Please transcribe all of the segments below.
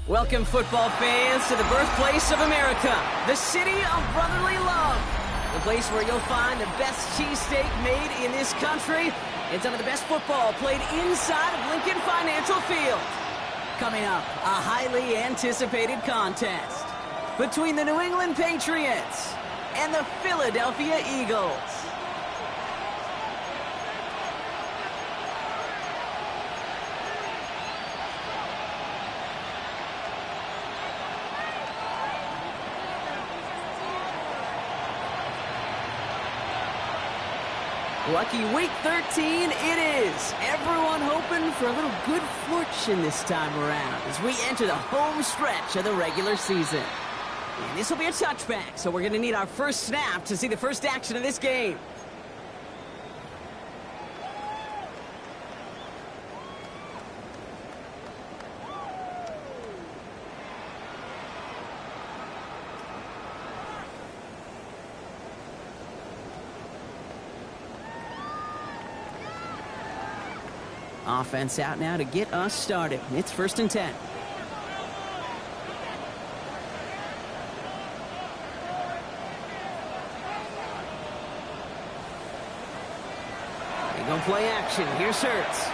Welcome, football fans, to the birthplace of America, the city of brotherly love. The place where you'll find the best cheesesteak made in this country and some of the best football played inside of Lincoln Financial Field. Coming up, a highly anticipated contest between the New England Patriots and the Philadelphia Eagles. Lucky week 13 it is. Everyone hoping for a little good fortune this time around as we enter the home stretch of the regular season. And this will be a touchback, so we're going to need our first snap to see the first action of this game. Offense out now to get us started. It's 1st and 10. They go play action. Here's Hurts.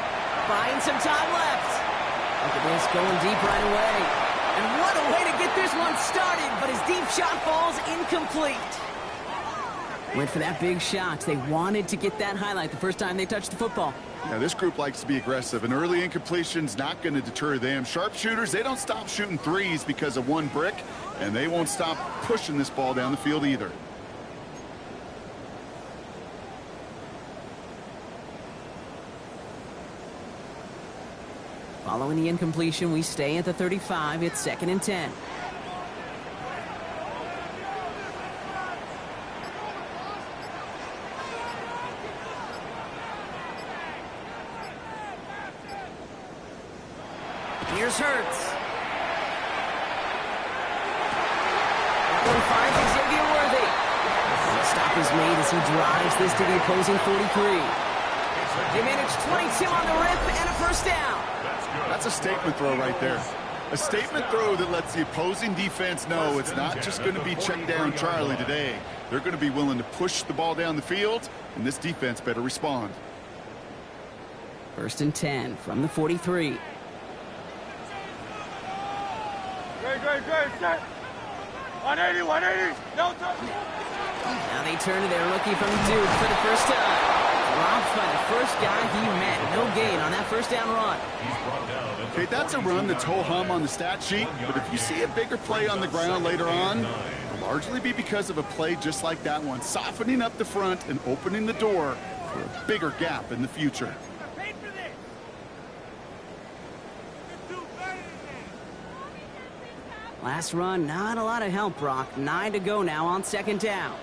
Buying some time left. Look at this, going deep right away. And what a way to get this one started, but his deep shot falls incomplete. Went for that big shot. They wanted to get that highlight the first time they touched the football. Yeah, this group likes to be aggressive, and early incompletion's not going to deter them. Sharpshooters, they don't stop shooting threes because of one brick, and they won't stop pushing this ball down the field either. Following the incompletion, we stay at the 35. It's 2nd and 10. Here's Hurts. That one finds Xavier Worthy. The stop is made as he drives this to the opposing 43. They manage 22 on the rip and a first down. That's a statement throw right there. A statement throw that lets the opposing defense know it's not just going to be check down Charlie today. They're going to be willing to push the ball down the field, and this defense better respond. 1st and 10 from the 43. Great, set. 180, no touch. Now they turn to their rookie from Duke for the first time. Dropped by the first guy he met. No gain on that first down run. Okay, that's a run that's ho-hum on the stat sheet, but if you see a bigger play on the ground later on, it'll largely be because of a play just like that one, softening up the front and opening the door for a bigger gap in the future. Last run, not a lot of help, Brock. 9 to go now on 2nd down.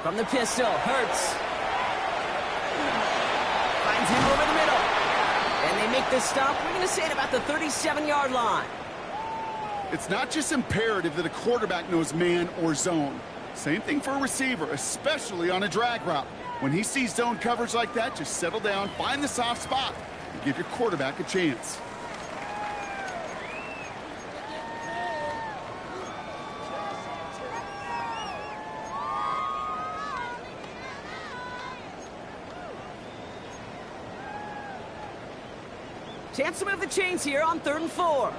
From the pistol, Hurts. Finds him over the middle. And they make this stop, we're going to say, at about the 37-yard line. It's not just imperative that a quarterback knows man or zone. Same thing for a receiver, especially on a drag route. When he sees zone coverage like that, just settle down, find the soft spot, and give your quarterback a chance. Chance to move the chains here on 3rd and 4.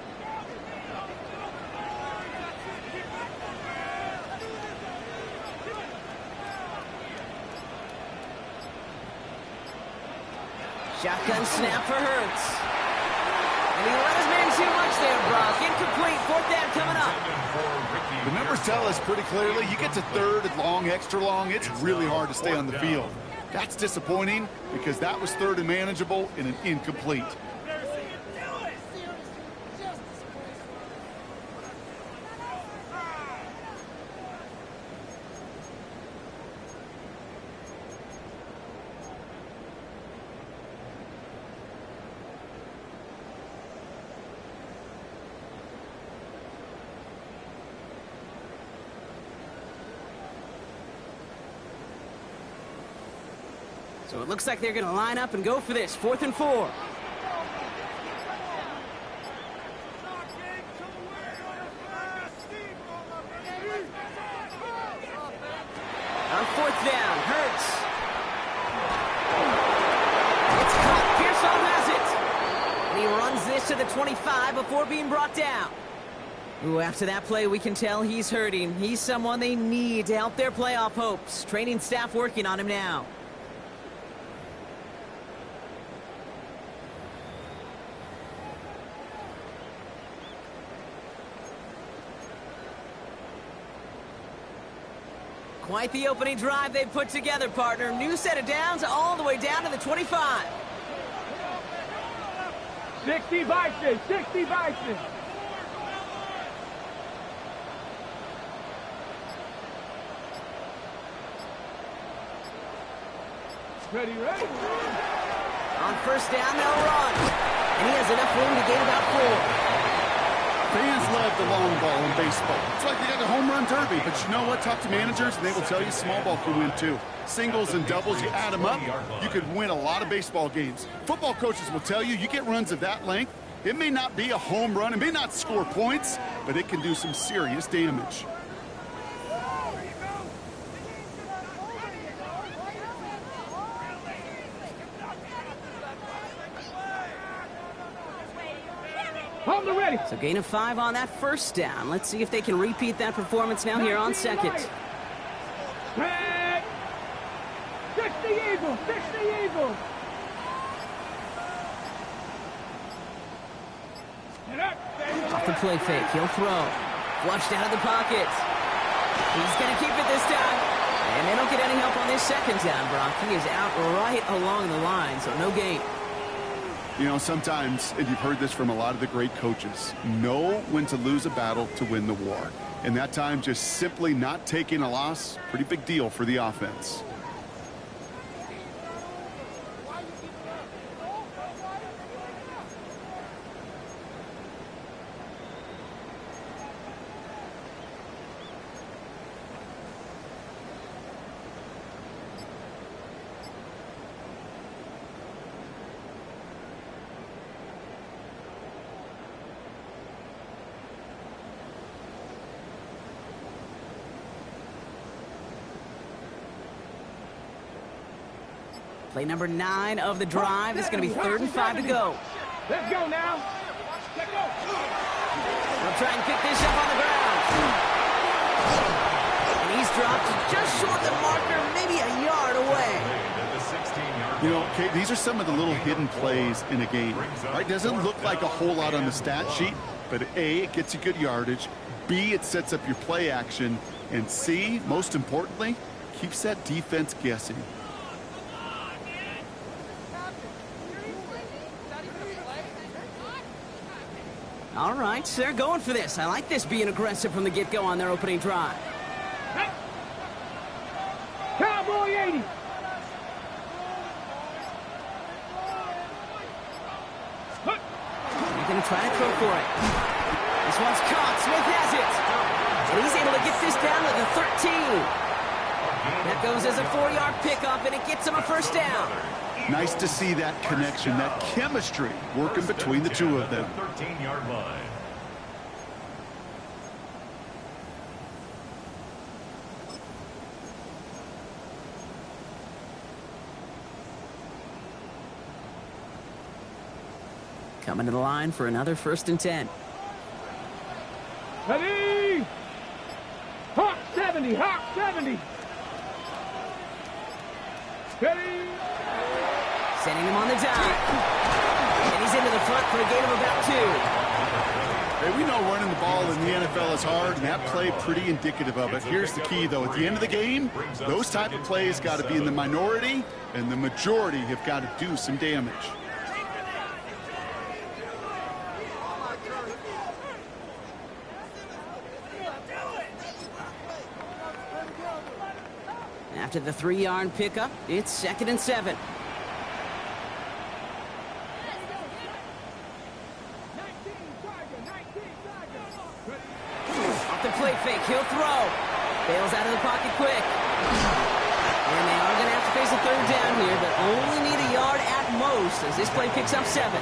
Shotgun snap for Hurts. And he let his man too much there, Brock. Incomplete. Fourth down coming up. The numbers tell us pretty clearly, you get to third and long, extra long, it's really hard to stay on the field. That's disappointing because that was third and manageable in an incomplete. So it looks like they're going to line up and go for this. 4th and 4. On 4th down, Hurts. It's caught. Pearsall has it. And he runs this to the 25 before being brought down. Ooh, after that play, we can tell he's hurting. He's someone they need to help their playoff hopes. Training staff working on him now. Quite the opening drive they put together, partner. New set of downs all the way down to the 25. 60 Bison, 60 Bison. Ready. On 1st down, they'll run. And he has enough room to gain about 4. Fans love the long ball in baseball. It's like they got a home run derby. But you know what? Talk to managers, and they will tell you small ball can win too. Singles and doubles, you add them up, you could win a lot of baseball games. Football coaches will tell you, you get runs of that length, it may not be a home run, it may not score points, but it can do some serious damage. So gain of 5 on that 1st down. Let's see if they can repeat that performance now here on 2nd. 60 Eagles, 60 Eagles. Off the play fake, he'll throw. Flushed out of the pocket. He's going to keep it this time. And they don't get any help on this 2nd down, Brock. He is out right along the line, so no gain. You know, sometimes, and you've heard this from a lot of the great coaches, know when to lose a battle to win the war. And that time, just simply not taking a loss, pretty big deal for the offense. Play number 9 of the drive. It's going to be 3rd and 5 to go. Let's go now. Let's go. They'll try and pick this up on the ground. And he's dropped just short of the marker, maybe a yard away. You know, Kate, these are some of the little hidden plays in a game. Right? Doesn't look like a whole lot on the stat sheet, but A, it gets you good yardage. B, it sets up your play action. And C, most importantly, keeps that defense guessing. All right, so they're going for this. I like this being aggressive from the get-go on their opening drive. Cowboy 80. They're going to try to throw for it. This one's caught. Smith has it. And he's able to get this down to the 13. That goes as a 4-yard pickup, and it gets him a 1st down. Nice to see that connection, that chemistry working between the two of them. 13-yard line. Coming to the line for another 1st and 10. Ready? Hawk 70, Hawk 70. Ready? Sending him on the dime. And he's into the front for a gain of about 2. Hey, we know running the ball in the NFL is hard, and that play pretty indicative of it. Here's the key, though. At the end of the game, those type of plays got to be in the minority, and the majority have got to do some damage. After the 3-yard pickup, it's 2nd and 7. Off the play fake, he'll throw. Bails out of the pocket quick. And they are going to have to face a 3rd down here, but only need a yard at most as this play picks up 7.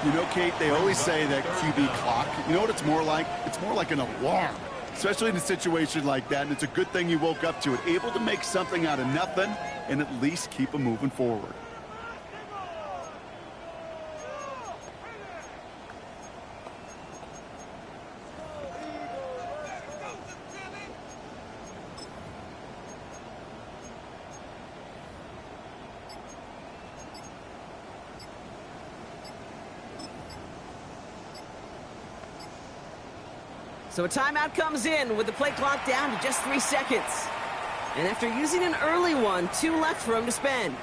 You know, Kate, they always say that QB clock, you know what it's more like? It's more like an alarm, especially in a situation like that, and it's a good thing you woke up to it, able to make something out of nothing and at least keep them moving forward. So a timeout comes in with the play clock down to just 3 seconds. And after using an early one, 2 left for him to spend.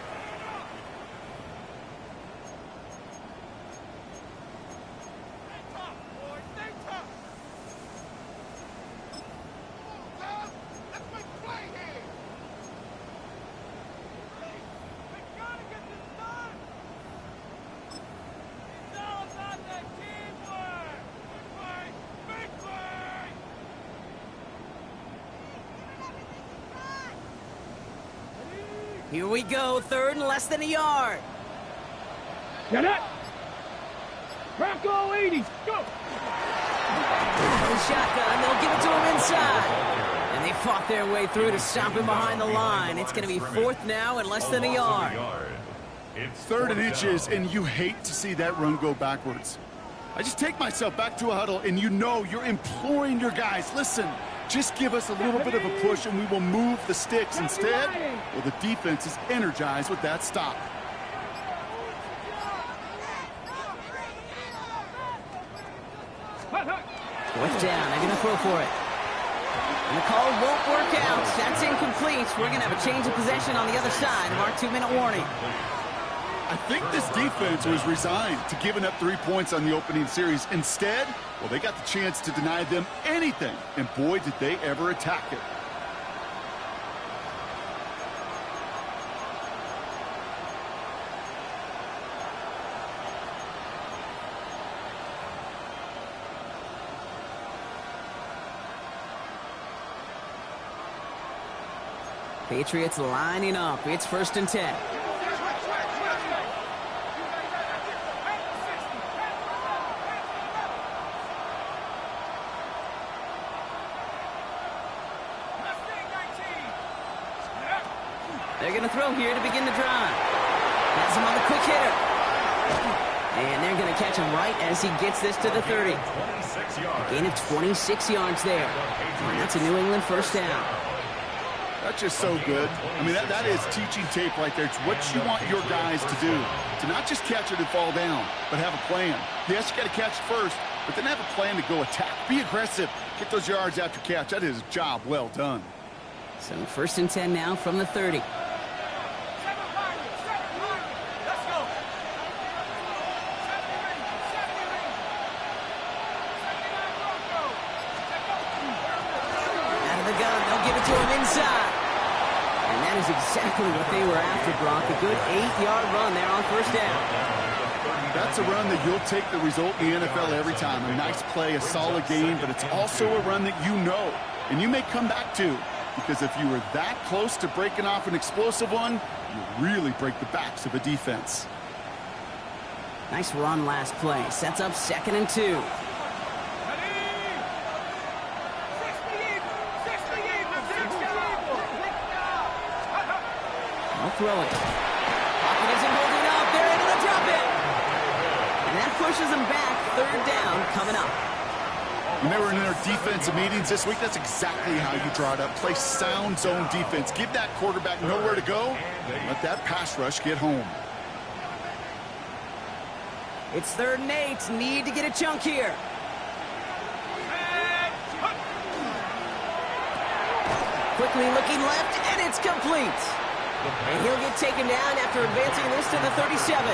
Here we go, 3rd and less than a yard. Get it! Bronco 80, go! The shotgun, they'll give it to him inside. And they fought their way through to stop him behind the line. It's going to be 4th now and less than a yard. 3rd and inches, and you hate to see that run go backwards. I just take myself back to a huddle, and you know you're imploring your guys, listen, just give us a little bit of a push and we will move the sticks. Instead, well, the defense is energized with that stop. Fourth down, they're going to throw for it. And the call won't work out. That's incomplete. We're going to have a change of possession on the other side of our 2-minute warning. I think this defense was resigned to giving up 3 points on the opening series. Instead, well, they got the chance to deny them anything, and boy, did they ever attack it. Patriots lining up. It's 1st and 10. They're going to throw here to begin the drive. Has him on the quick hitter. And they're going to catch him right as he gets this to the 30. A gain of 26 yards there. And that's a New England 1st down. That's just so good. I mean, that is teaching tape right there. It's what you want your guys to do. To not just catch it and fall down, but have a plan. Yes, you got to catch it first, but then have a plan to go attack. Be aggressive. Get those yards after catch. That is a job well done. So 1st and 10 now from the 30. Exactly what they were after, Brock. A good 8-yard run there on 1st down. That's a run that you'll take the result in the NFL every time. A nice play, a solid game, but it's also a run that you know and you may come back to, because if you were that close to breaking off an explosive one, you really break the backs of a defense. Nice run last play. Sets up 2nd and 2. Throw it. Pocket isn't holding up. They're able to drop it. And that pushes them back. 3rd down coming up. When they were in their defensive meetings this week, that's exactly how you draw it up. Play sound zone defense. Give that quarterback nowhere to go. Let that pass rush get home. It's 3rd and 8. Need to get a chunk here. Quickly looking left, and it's complete. And he'll get taken down after advancing this to the 37.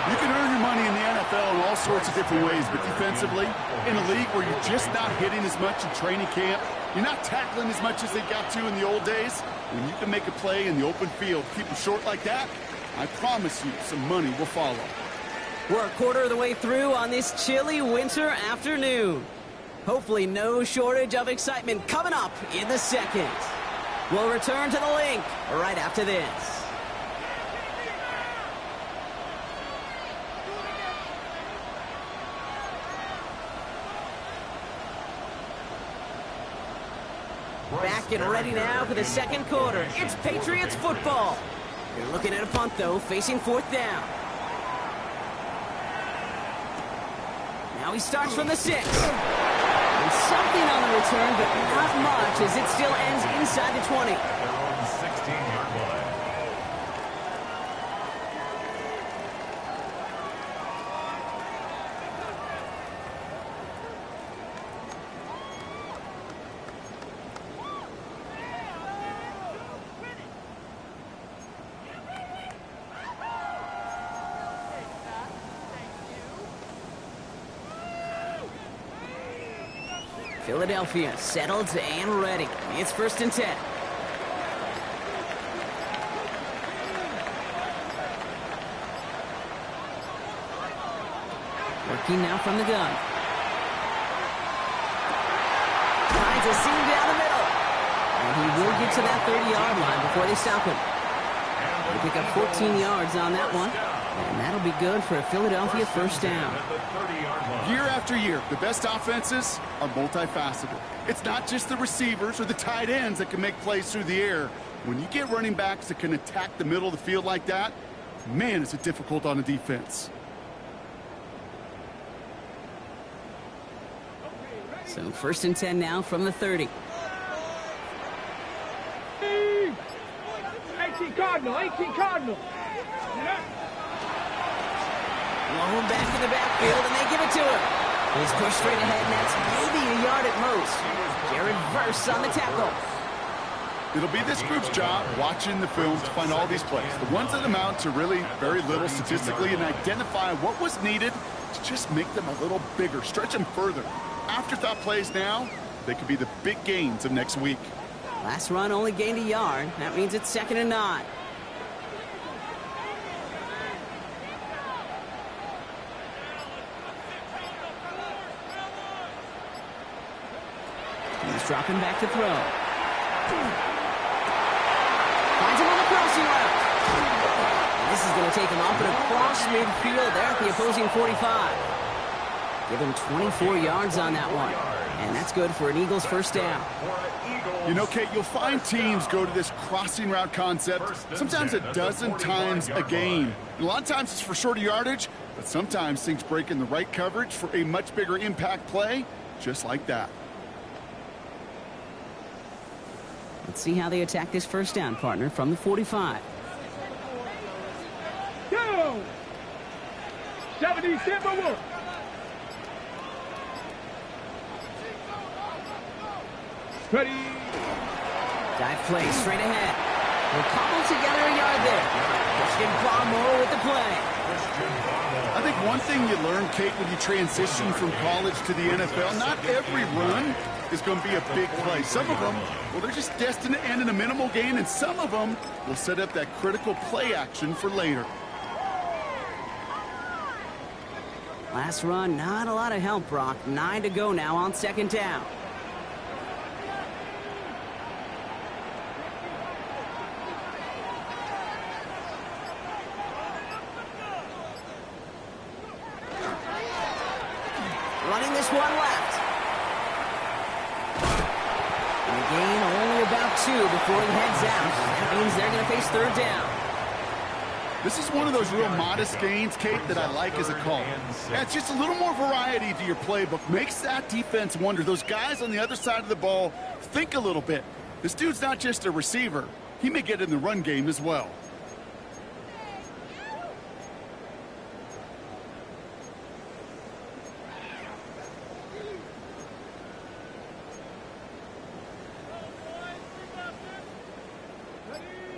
You can earn your money in the NFL in all sorts of different ways, but defensively, in a league where you're just not hitting as much in training camp, you're not tackling as much as they got to in the old days, when you can make a play in the open field, keep it short like that, I promise you some money will follow. We're a quarter of the way through on this chilly winter afternoon. Hopefully no shortage of excitement coming up in the second. We'll return to the link right after this. Back and ready now for the second quarter. It's Patriots football. They're looking at a punt, though, facing 4th down. Now he starts from the 6. And something on the return, but not much, as it still ends inside the 20. 16-yard line. Philadelphia settled and ready. It's 1st and 10. Working now from the gun. Finds a seam down the middle. And he will get to that 30-yard line before they stop him. They pick up 14 yards on that one. And that'll be good for a Philadelphia 1st down. Year after year, the best offenses are multifaceted. It's not just the receivers or the tight ends that can make plays through the air. When you get running backs that can attack the middle of the field like that, man, is it difficult on a defense. So 1st and 10 now from the 30. 18 Cardinal, 18 Cardinal. Low back in the backfield, and they give it to him. He's pushed straight ahead, and that's maybe a yard at most. Jared Verse on the tackle. It'll be this group's job watching the film to find all these plays, the ones that amount to really very little statistically, and identify what was needed to just make them a little bigger, stretch them further. Afterthought plays now, they could be the big gains of next week. Last run only gained a yard. That means it's 2nd and 9. He's dropping back to throw. Finds him on the crossing route. And this is going to take him off and across midfield there at the opposing 45. Give him 24 yards on that one. And that's good for an Eagles 1st down. You know, Kate, you'll find teams go to this crossing route concept sometimes a dozen times a game. And a lot of times it's for shorter yardage, but sometimes things break in the right coverage for a much bigger impact play, just like that. Let's see how they attack this 1st down, partner, from the 45. Go! 77-1. Ready. Dive play straight ahead. We'll cobble together a yard there. Christian Barmore with the play. I think one thing you learn, Kate, when you transition from college to the NFL, not every run is going to be a big play. Some of them, well, they're just destined to end in a minimal gain, and some of them will set up that critical play action for later. Last run, not a lot of help, Brock. 9 to go now on 2nd down. Running this one left. And a gain only about 2 before he heads out. That means they're going to face 3rd down. This is one of those real modest gains, Kate, that I like as a call. Yeah, it's just a little more variety to your playbook. Makes that defense wonder. Those guys on the other side of the ball think a little bit. This dude's not just a receiver. He may get in the run game as well.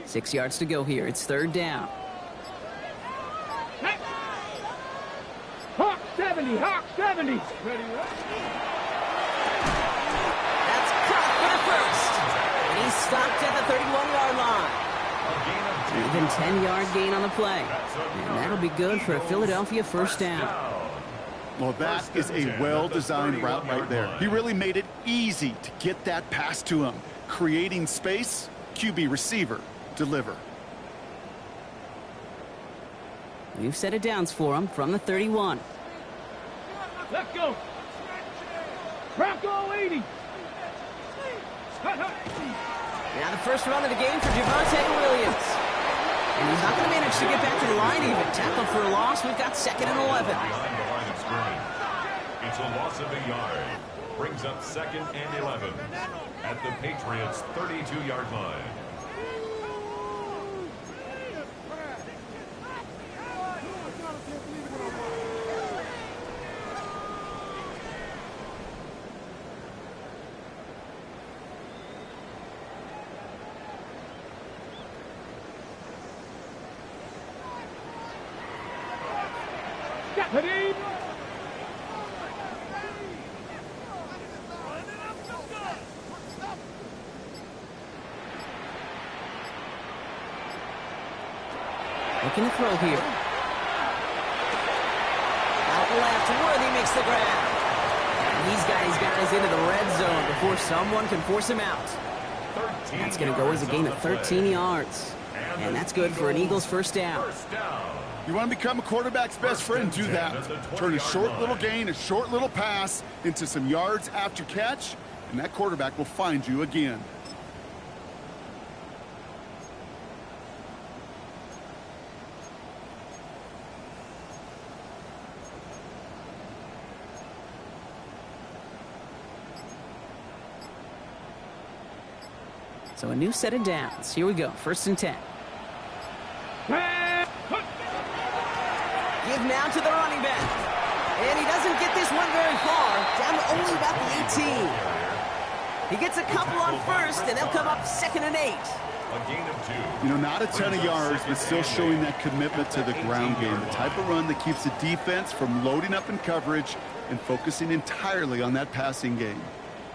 6 yards to go here. It's third down. Hawk 70, Hawk 70. Ready, That's caught for the first. And he's stopped at the 31-yard line. Even 10-yard gain on the play. And that'll be good for a Philadelphia first down. Well, that is a well-designed route right there. He really made it easy to get that pass to him. Creating space, QB receiver, deliver. New set of downs for him from the 31. let's go. Bronco 80. Now the first run of the game for Javonte Williams. And he's not going to manage to get back to the line even. Tackle for a loss. We've got 2nd and 11. Behind the line of scrimmage. It's a loss of a yard. Brings up 2nd and 11 at the Patriots' 32-yard line. Kareem. Looking to throw here. Out left, Worthy makes the grab. And he's got his guys into the red zone before someone can force him out. That's going to go as a gain of 13 yards. And that's good for an Eagles first down. You want to become a quarterback's best friend, do that. Turn a short little gain, a short little pass into some yards after catch, and that quarterback will find you again. So a new set of downs. Here we go. 1st and 10. Give now to the running back. And he doesn't get this one very far. Down to only about the 18. He gets a couple on first, and they'll come up 2nd and 8. A gain of 2. You know, not a ton of yards, but still showing that commitment to the ground game. The type of run that keeps the defense from loading up in coverage and focusing entirely on that passing game.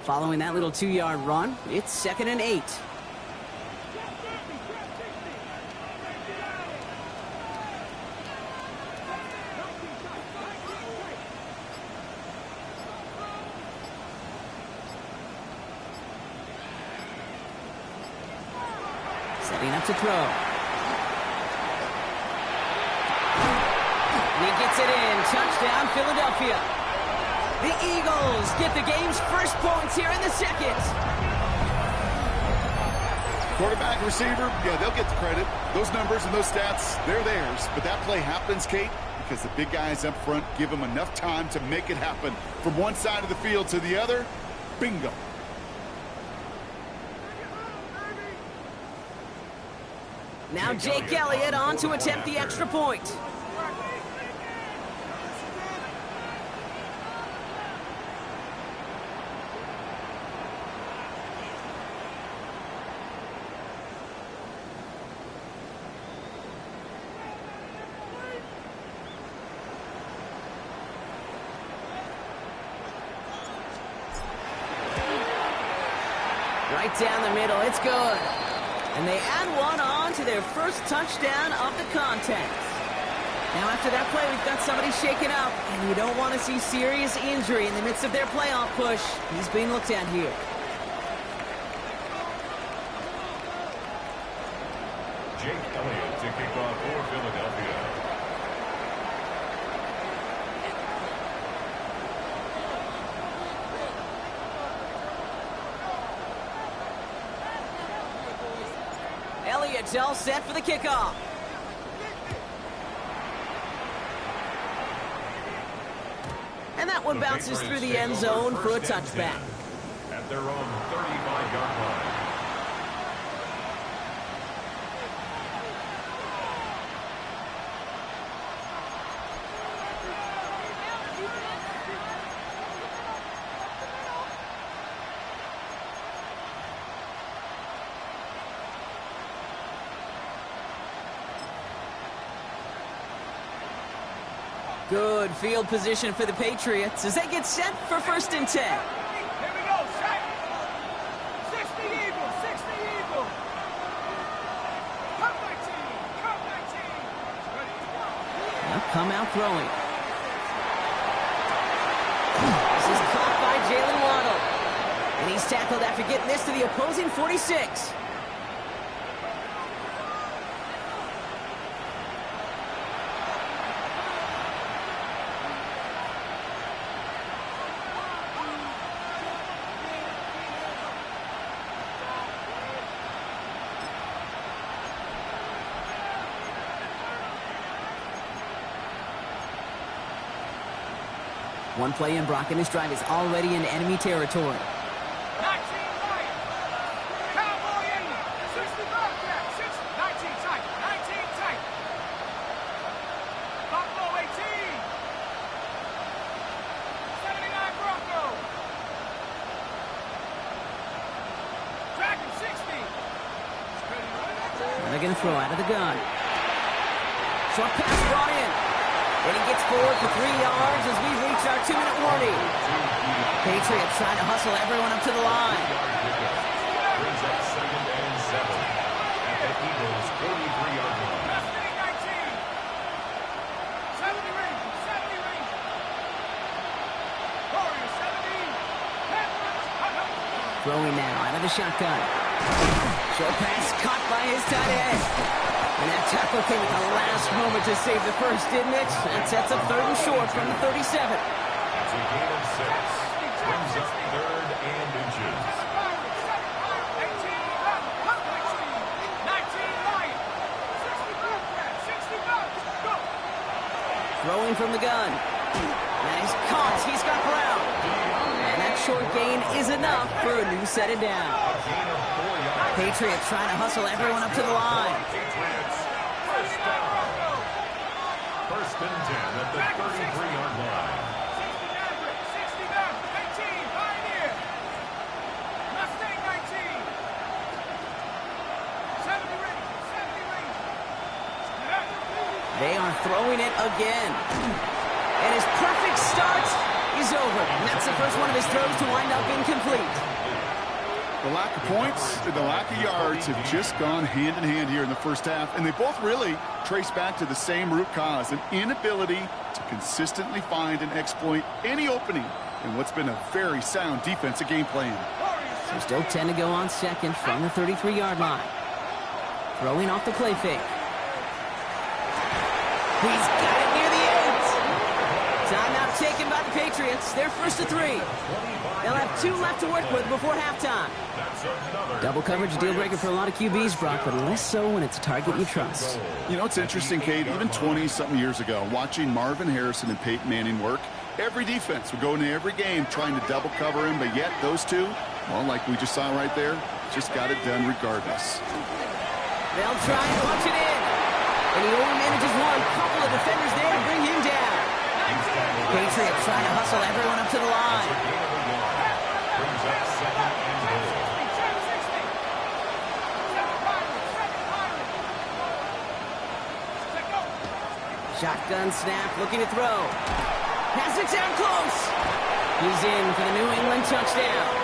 Following that little 2-yard run, it's 2nd and 8. Setting up to throw. He gets it in. Touchdown, Philadelphia. The Eagles get the game's first points here in the 2nd. Quarterback, receiver, yeah, they'll get the credit. Those numbers and those stats, they're theirs. But that play happens, Kate, because the big guys up front give them enough time to make it happen. From one side of the field to the other, bingo. Now Jake Elliott on to attempt the extra point. Right down the middle, it's good. And they add one on to their first touchdown of the contest. Now after that play, we've got somebody shaken up, and you don't want to see serious injury in the midst of their playoff push. He's being looked at here. Jake Elliott to kick off for Philadelphia. Elliott's all set for the kickoff. And that one bounces through the end zone for a touchback. At their own 35-yard line. Good field position for the Patriots as they get set for 1st and 10. Here we go, set. 60 Eagle, 60 Eagle. Come my team, come my team. Ready to go. Now come out throwing. This is caught by Jalen Waddle. And he's tackled after getting this to the opposing 46. One play in, Brock, and this drive is already in enemy territory. 19 right. Cowboy in. 65 back. 19 tight. 19 tight. Buffalo 18. 79 Bronco. Dragon 60. And they're going to throw out of the gun. Short pass brought in. And he gets forward for 3 yards as we reach our 2-minute warning. Patriots trying to hustle everyone up to the line. Brings up 2nd and 7 at the Eagles' 43-yard line. Mustang 19. 70 ring. 70 ring. Warriors 70. Throwing now out of the shotgun. Short pass caught by his tight end. And that tackle came at the last moment to save the first, didn't it? That sets up 3rd and short from the 37. It's a gain of 6. Brings up 3rd and inches. 18 go. Throwing from the gun. And he's caught. He's got Brown. And that short gain is enough for a new set it down. A gain of 4 yards. Patriots trying to hustle everyone up to the line. Patriots, first down. 1st and 10 at the 33-yard line. 18, Pioneer. Mustang 19. 70 ring. 70 ring. They are throwing it again. And his perfect start is over. And that's the first one of his throws to wind up incomplete. The lack of points and the lack of yards have just gone hand in hand here in the first half, and they both really trace back to the same root cause, an inability to consistently find and exploit any opening in what's been a very sound defensive game plan. So still 10 to go on 2nd from the 33-yard line. Throwing off the play fake. He's got it near the 8. Timeout taken by the Patriots. They're 1st to 3. They'll have 2 left to work with before halftime. Double coverage deal breaker for a lot of QBs, Brock, but less so when it's a target you trust. You know, it's interesting, Kate, even 20-something years ago, watching Marvin Harrison and Peyton Manning work, every defense would go into every game trying to double cover him, but yet those two, well, like we just saw right there, just got it done regardless. They'll try and punch it in. And he only manages one. Couple of defenders there to bring him down. Patriots trying to hustle everyone up to the line. Brings up 2nd and goal. Shotgun snap, looking to throw. Has it down close. He's in for the New England touchdown.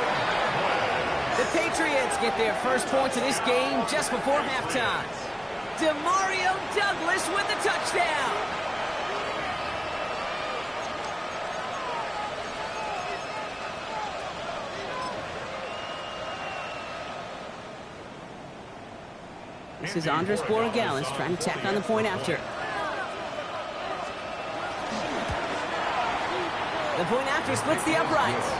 The Patriots get their first points of this game just before halftime. Demario Douglas with the touchdown. This is Andres Borregales trying to tack on the point after. The point after splits the uprights.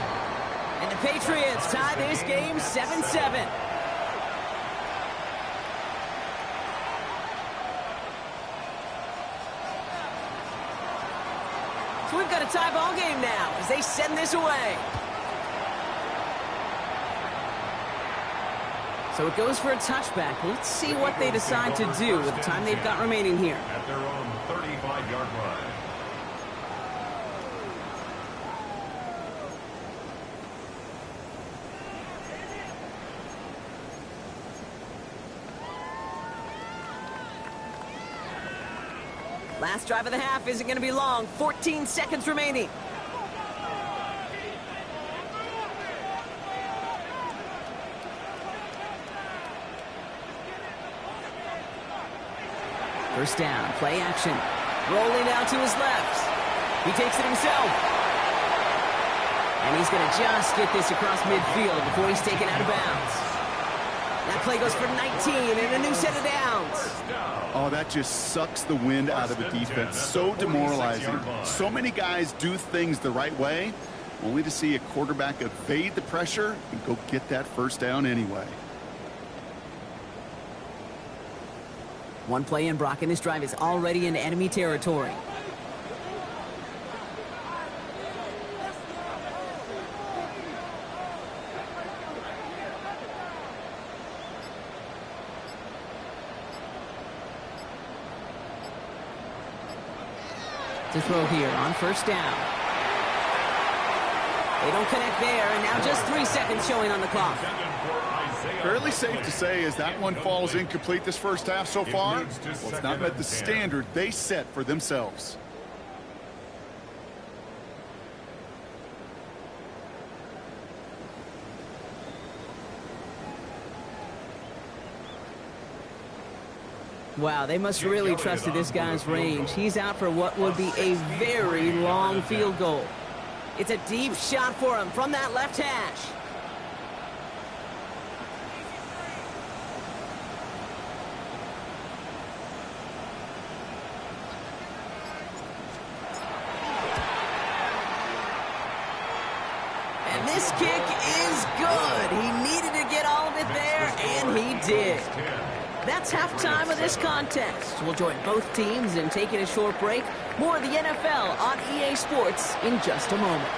And the Patriots tie this game 7-7. So we've got a tie ball game now as they send this away. So it goes for a touchback. Let's see what they decide to do with the time they've got remaining here. At their own 35-yard line. Last drive of the half isn't going to be long. 14 seconds remaining. First down, play action. Rolling out to his left. He takes it himself. And he's going to just get this across midfield before he's taken out of bounds. That play goes for 19 and a new set of downs. Oh, that just sucks the wind out of the defense. So demoralizing. So many guys do things the right way, only to see a quarterback evade the pressure and go get that first down anyway. One play in, Brock, and this drive is already in enemy territory. To throw here on first down. They don't connect there, and now just 3 seconds showing on the clock. Fairly safe to say as that one falls incomplete this first half so far. Well, it's not met the standard they set for themselves. Wow, they must really trusted this guy's range. He's out for what would be a very long field goal. It's a deep shot for him from that left hash. And this kick is good. He needed to get all of it there, and he did. That's halftime of this contest. We'll join both teams in taking a short break. More of the NFL on EA Sports in just a moment.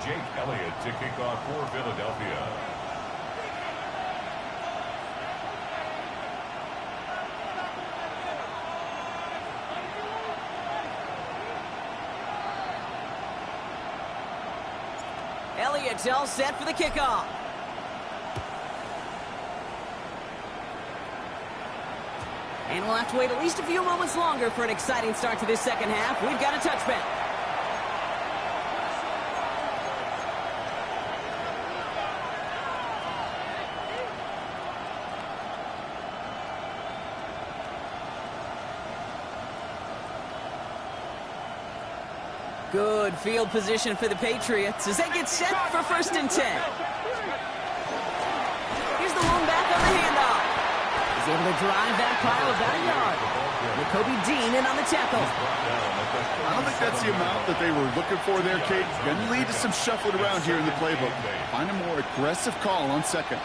Jake Elliott to kick off for Philadelphia. Elliott's all set for the kickoff. And we'll have to wait at least a few moments longer for an exciting start to this second half. We've got a touchback. Good field position for the Patriots as they get set for 1st and 10. Here's the lone back on the handoff. He's able to drive that pile about a yard. Nakobe Dean in on the tackle. I don't think that's the amount that they were looking for there, Kate. Going to lead to some shuffling around here in the playbook. Find a more aggressive call on second.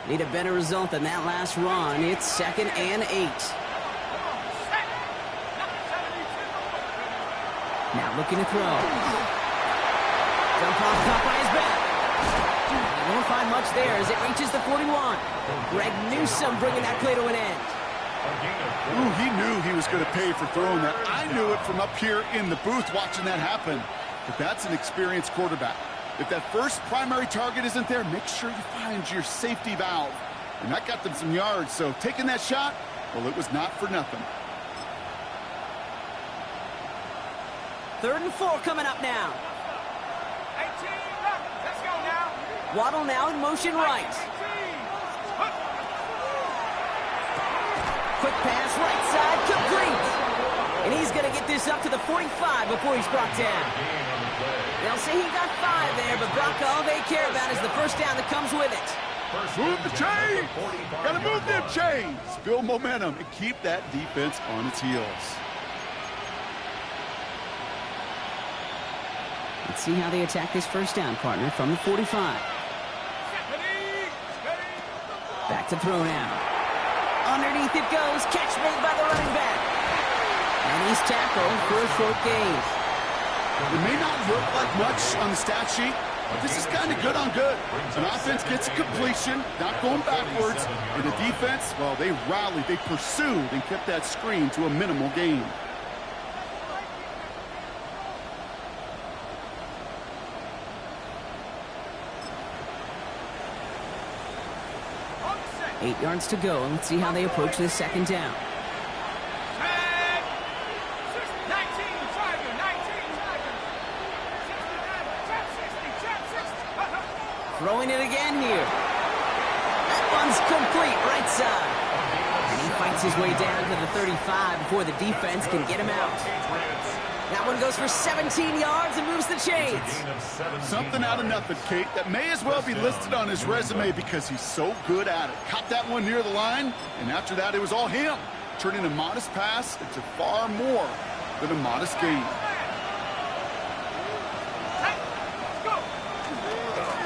Need a better result than that last run. It's 2nd and 8. Now looking to throw. Jump off, caught by his back. He won't find much there as it reaches the 41. Greg Newsome bringing that play to an end. Ooh, he knew he was going to pay for throwing that. I knew it from up here in the booth watching that happen. But that's an experienced quarterback. If that first primary target isn't there, make sure you find your safety valve. And that got them some yards, so taking that shot, well, it was not for nothing. 3rd and 4 coming up now. 18, let's go now. Waddle now in motion right. Quick pass right side, complete. And he's going to get this up to the 45 before he's brought down. They'll say he got 5 there, but Brock, all they care about is the first down that comes with it. Move the chains! Gotta move them chains! Build momentum and keep that defense on its heels. Let's see how they attack this first down, partner, from the 45. Back to throw now. Underneath it goes. Catch made by the running back. And he's tackled for a short gain. It may not look like much on the stat sheet, but this is kind of good on good. An offense gets a completion, not going backwards, and the defense, well, they rallied, they pursued, and kept that screen to a minimal gain. 8 yards to go. Let's see how they approach this second down. Throwing it again here. That one's complete, right side. And he fights his way down to the 35 before the defense can get him out. That one goes for 17 yards and moves the chains. Something out of nothing, Kate. That may as well be listed on his resume because he's so good at it. Caught that one near the line, and after that, it was all him. Turning a modest pass into far more than a modest gain.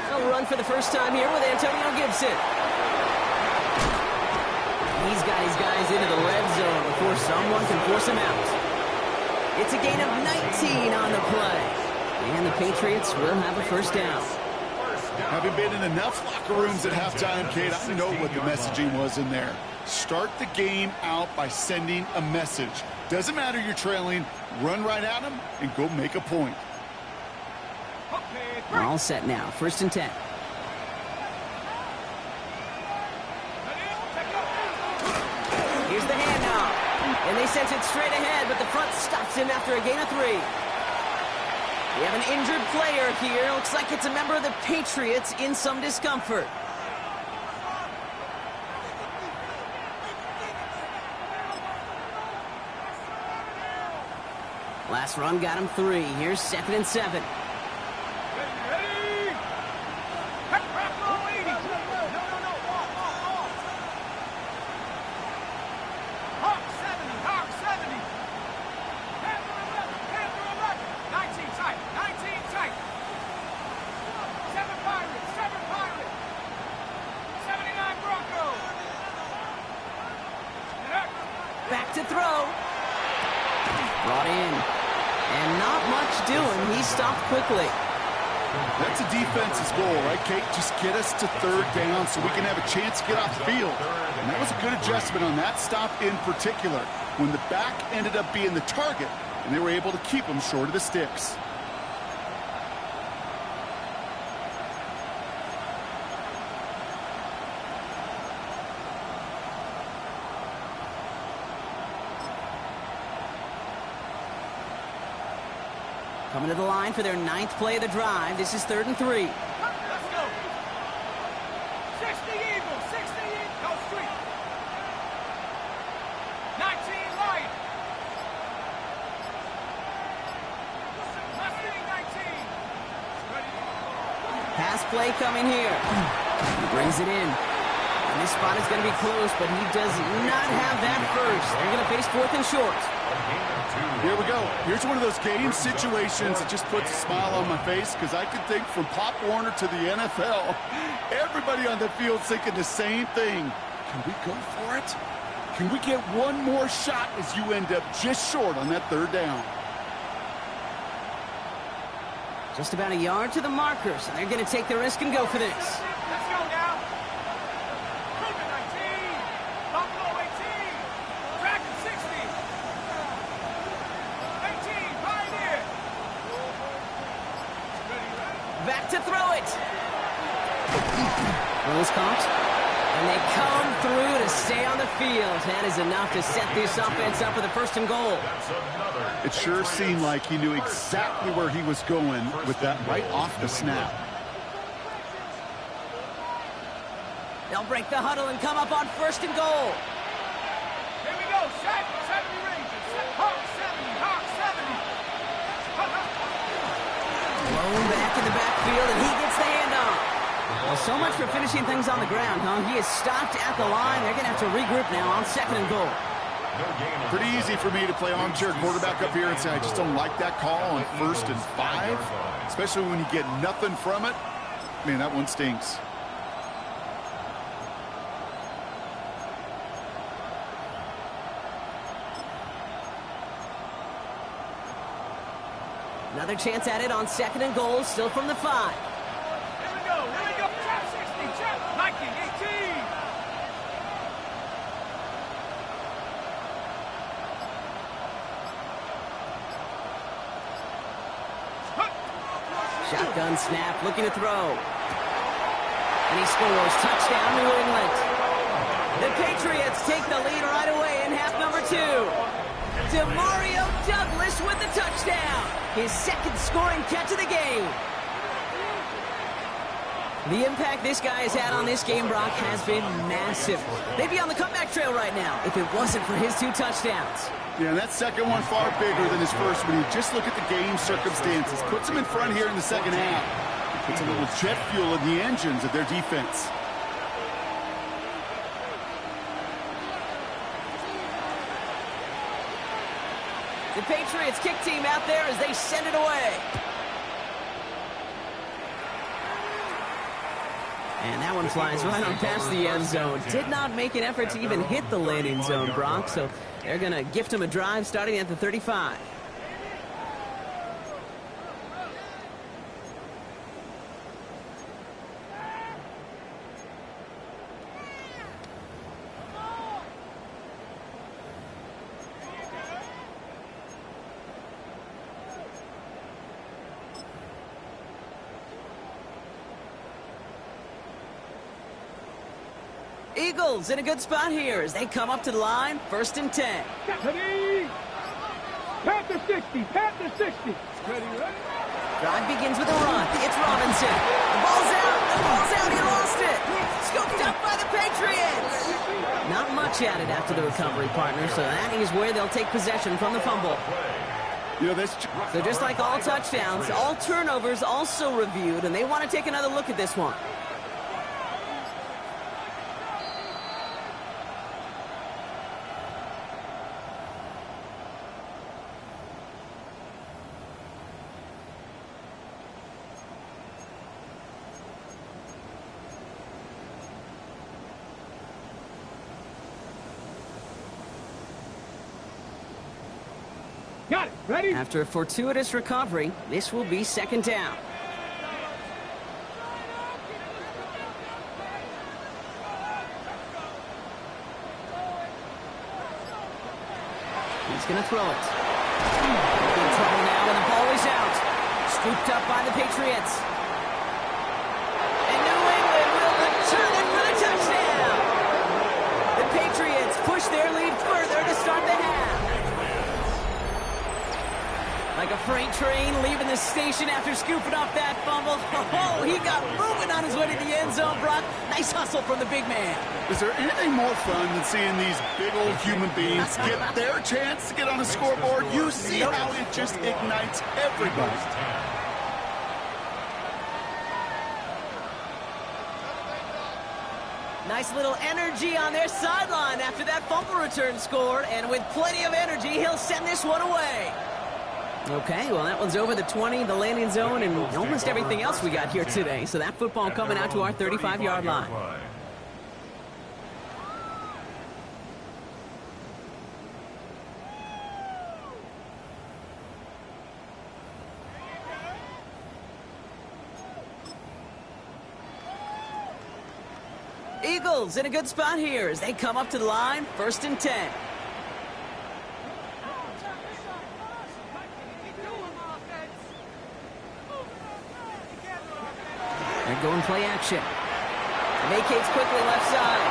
They'll run for the first time here with Antonio Gibson. He's got his guys into the red zone before someone can force him out. It's a gain of 19 on the play. And the Patriots will have a first down. Having been in enough locker rooms at halftime, Kate, I know what the messaging was in there. Start the game out by sending a message. Doesn't matter you're trailing, run right at them and go make a point. All set now, 1st and 10. Here's the handoff. And they sent it straight ahead, but the front stops him after a gain of 3. We have an injured player here. Looks like it's a member of the Patriots in some discomfort. Last run got him 3. Here's 2nd and 7. Back to throw. Brought in. And not much doing. He stopped quickly. That's a defense's goal, right, Kate? Just get us to 3rd down so we can have a chance to get off the field. And that was a good adjustment on that stop in particular, when the back ended up being the target, and they were able to keep him short of the sticks. Coming to the line for their 9th play of the drive. This is 3rd and 3. Let's go. 60 Eagles, 60 Eagles. Go street. 19 Lion. Left wing 19. Pass play coming here. He brings it in. And this spot is going to be close, but he does not have that first. They're going to face 4th and short. Here we go. Here's one of those game situations that just puts a smile on my face because I can think from Pop Warner to the NFL, everybody on the field thinking the same thing. Can we go for it? Can we get one more shot as you end up just short on that 3rd down? Just about a yard to the marker, so they're going to take the risk and go for this. Let's go now. Cougar 19. Buffalo 18. Dragon 60. 18. Pioneer. Back to throw it. Those caught. And they come through to stay on the field. That is enough to set this offense up with a 1st and goal. It sure seemed like he knew exactly where he was going with that right off the snap. They'll break the huddle and come up on 1st and goal. Here we go. 70 Rangers. Hawk 70. Hawk 70. Blown back in the backfield, and he gets the handoff. Well, so much for finishing things on the ground, huh? He is stopped at the line. They're going to have to regroup now on 2nd and goal. Pretty easy for me to play armchair quarterback up here and say I just don't like that call on 1st and 5, especially when you get nothing from it. Man, that one stinks. Another chance at it on 2nd and goal, still from the 5. Here we go. Here we go. Trap 60. Trap. Viking 18. Shotgun snap, looking to throw. And he scores. Touchdown, New England. The Patriots take the lead right away in half number 2. Demario Douglas with the touchdown. His second scoring catch of the game. The impact this guy has had on this game, Brock, has been massive. They'd be on the comeback trail right now if it wasn't for his 2 touchdowns. Yeah, and that second one far bigger than his first when you just look at the game circumstances. Puts him in front here in the second half. Puts a little jet fuel in the engines of their defense. The Patriots kick team out there as they send it away. And that one flies right on past the end zone. Did not make an effort to even hit the landing zone, Brock. So they're going to gift him a drive starting at the 35. Eagles in a good spot here as they come up to the line, 1st and 10. Pat the 60, pat the 60. Drive begins with a run. It's Robinson. The ball's out, he lost it. Scooped up by the Patriots. Not much added after the recovery, partner, so that is where they'll take possession from the fumble. You know, So just like all touchdowns, all turnovers also reviewed, and they want to take another look at this one. Got it. Ready? After a fortuitous recovery, this will be 2nd down. He's going to throw it. In trouble now, and the ball is out. Scooped up by the Patriots. And New England will return it for the touchdown. The Patriots push their lead further to start the half. Like a freight train leaving the station after scooping up that fumble. Oh, he got moving on his way to the end zone, Brock. Nice hustle from the big man. Is there anything more fun than seeing these big old human beings get their chance to get on a scoreboard? You see how it just ignites everybody. Nice little energy on their sideline after that fumble return scored. And with plenty of energy, he'll send this one away. Okay, well, that one's over the 20, the landing zone, and almost everything else we got here today. So that football coming out to our 35-yard line. Eagles in a good spot here as they come up to the line, 1st and 10. They're going play action. Vacates quickly left side.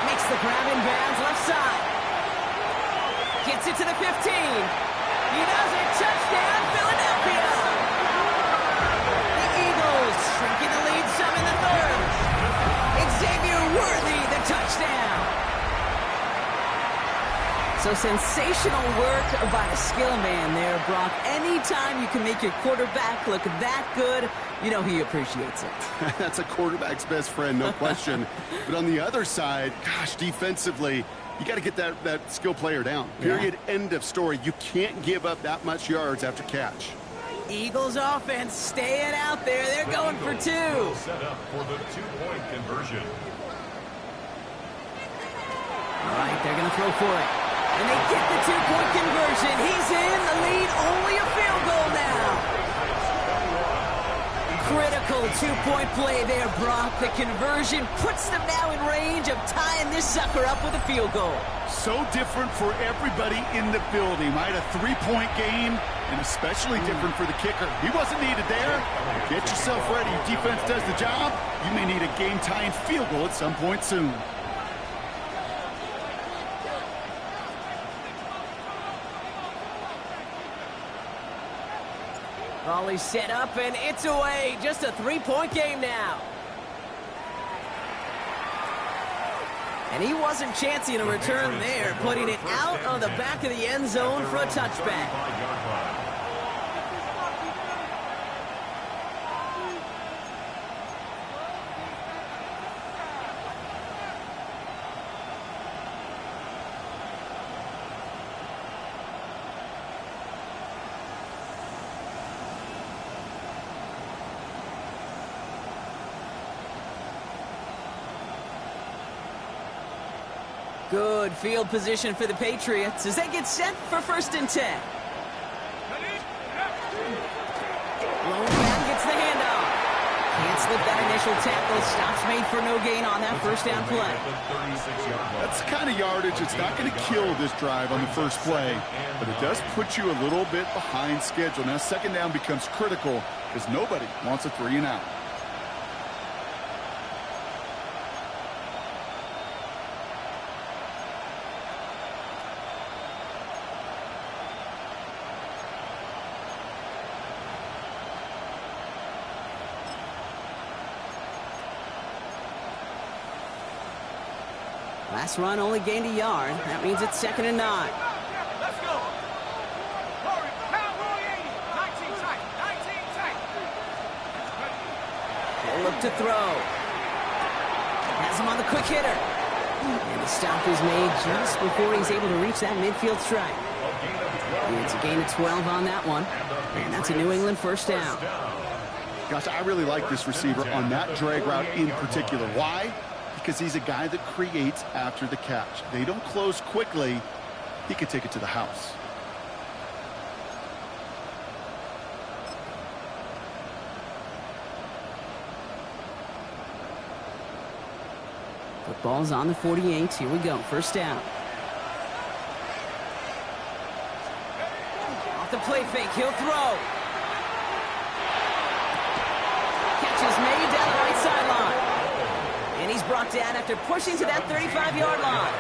Makes the grab in bounds left side. Gets it to the 15. He does it. Touchdown, Philadelphia. The Eagles shrinking the lead some in the 3rd. Xavier Worthy, the touchdown. So sensational work by a skill man there, Brock. Anytime you can make your quarterback look that good, you know he appreciates it. That's a quarterback's best friend, no question. But on the other side, gosh, defensively, you got to get that skill player down. Period. Yeah. End of story. You can't give up that much yards after catch. Eagles offense staying out there. They're going for 2. Set up for the 2-point conversion. All right, they're going to throw for it. And they get the 2-point conversion. He's in the lead. Only a field goal now. Critical 2-point play there, Brock. The conversion puts them now in range of tying this sucker up with a field goal. So different for everybody in the building, right? A 3-point game, and especially different for the kicker. He wasn't needed there. Get yourself ready. Defense does the job. You may need a game-tying field goal at some point soon. Ball is set up, and it's away. Just a three-point game now. And he wasn't chancing a return there, putting it out of the back of the end zone for a touchback. Good field position for the Patriots as they get set for 1st and 10. Lone man gets the handoff. Can't slip that initial tackle. Stops made for no gain on that first down play. That's the kind of yardage it's not going to kill this drive on the first play, but it does put you a little bit behind schedule. Now 2nd down becomes critical because nobody wants a 3-and-out. Last run only gained a yard. That means it's 2nd and 9. Let's go. Hurry. Cowboy 80. 19 tight. 19 tight. They'll look to throw. Has him on the quick hitter. And the stop is made just before he's able to reach that midfield strike. It's a gain of 12 on that one. And that's a New England 1st down. Gosh, I really like this receiver on that drag route in particular. Why? Because he's a guy that creates after the catch. They don't close quickly. He could take it to the house. The ball's on the 48. Here we go. 1st down. Off the play fake. He'll throw. Catch is made down the right sideline. And he's brought down after pushing to that 35-yard line.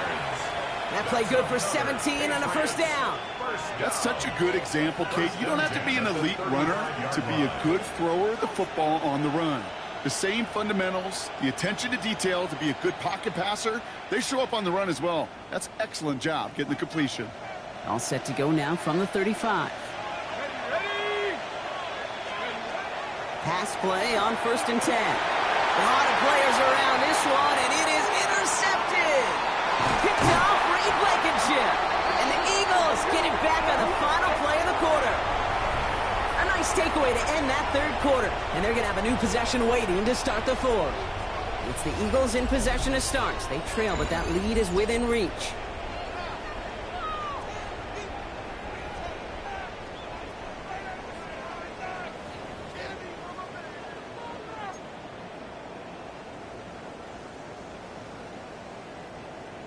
That play good for 17 on a 1st down. That's such a good example, Kate. You don't have to be an elite runner to be a good thrower of the football on the run. The same fundamentals, the attention to detail to be a good pocket passer, they show up on the run as well. That's an excellent job getting the completion. All set to go now from the 35. Pass play on 1st and 10. A lot of players around this one, and it is intercepted. Picked off Reed Blankenship. And the Eagles get it back on the final play of the quarter. A nice takeaway to end that 3rd quarter. And they're going to have a new possession waiting to start the 4th. It's the Eagles in possession to start. They trail, but that lead is within reach.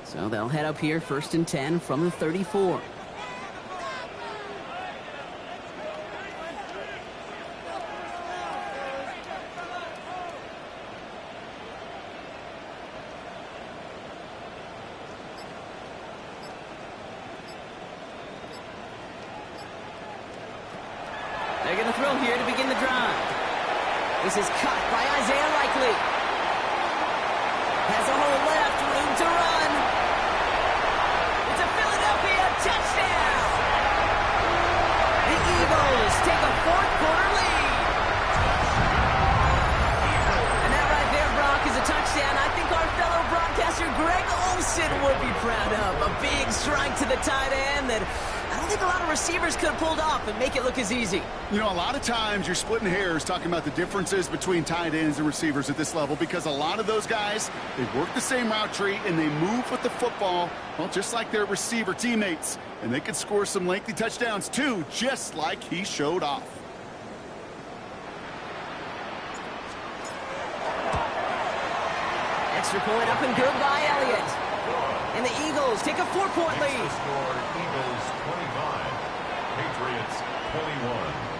So they'll head up here 1st and 10 from the 34. They're going to throw here to begin the drive. This is caught by Isaiah Likely. Has a hole left, room to run. It's a Philadelphia touchdown. The Eagles take a 4th quarter lead. And that right there, Brock, is a touchdown I think our fellow broadcaster Greg Olsen would be proud of. A big strike to the tight end that I don't think a lot of receivers could have pulled off and make it look as easy. You know, a lot of times you're splitting hairs talking about the differences between tight ends and receivers at this level because a lot of those guys, they work the same route tree and they move with the football, well, just like their receiver teammates. And they can score some lengthy touchdowns too, just like he showed off. Extra point up and good by Elliott. And the Eagles take a 4-point lead. Score Eagles 25, Patriots 21.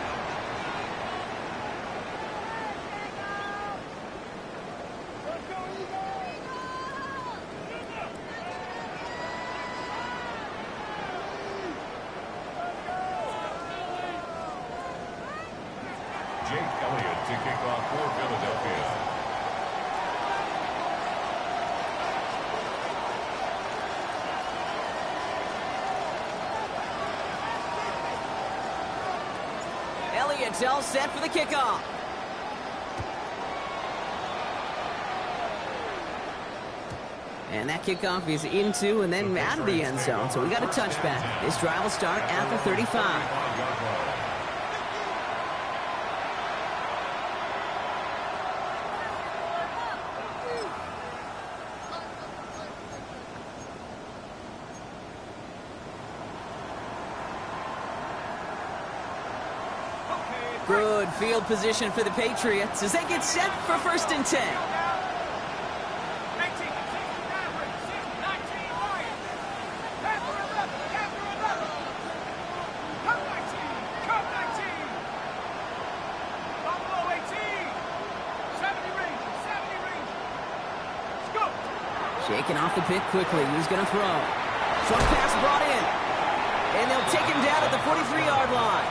Elliott to kick off for Philadelphia. Elliott's all set for the kickoff. And that kickoff is into and then out of the end zone. So we got a touchback. This drive will start at the 35. Good field position for the Patriots as they get set for 1st and 10. Shaking off the pick quickly. He's going to throw. Short pass brought in. And they'll take him down at the 43-yard line.